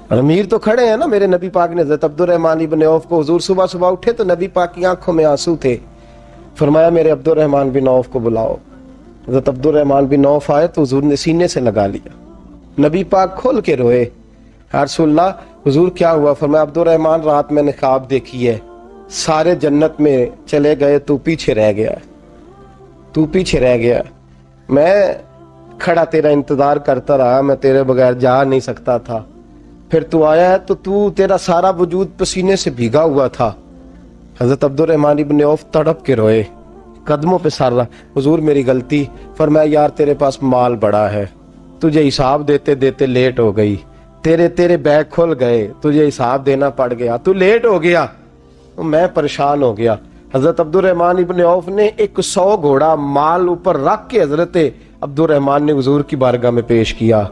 अमीर तो खड़े हैं ना मेरे नबी पाक ने हज़रत अब्दुर्रहमान इब्न औफ को, हुजूर सुबह सुबह उठे तो नबी पाक की आंखों में आंसू थे। फरमाया मेरे अब्दुर्रहमान बिन औफ को बुलाओ। हज़रत अब्दुर्रहमान बिन औफ आए तो हुजूर ने सीने से लगा लिया। नबी पाक खोल के रोए, या रसूलल्लाह हुजूर क्या हुआ? फरमाया अब्दुर्रहमान रात मैंने ख्वाब देखी है, सारे जन्नत में चले गए, तू पीछे रह गया, तू पीछे रह गया। मैं खड़ा तेरा इंतजार करता रहा, मैं तेरे बगैर जा नहीं सकता था। फिर तू आया है तो तू, तेरा सारा वजूद पसीने से भीगा हुआ था। हजरत अब्दुर्रहमान इब्न औफ तड़प के रोए, कदमों पे सर रहा, हुजूर मेरी गलती। फरमाया यार तेरे पास माल बड़ा है, तुझे हिसाब देते देते लेट हो गई, तेरे बैग खुल गए, तुझे हिसाब देना पड़ गया, तू लेट हो गया, तो मैं परेशान हो गया। हजरत अब्दुर्रहमान इब्न औफ ने 100 घोड़ा माल ऊपर रख के हजरत अब्दुर्रहमान ने हुजूर की बारगाह में पेश किया।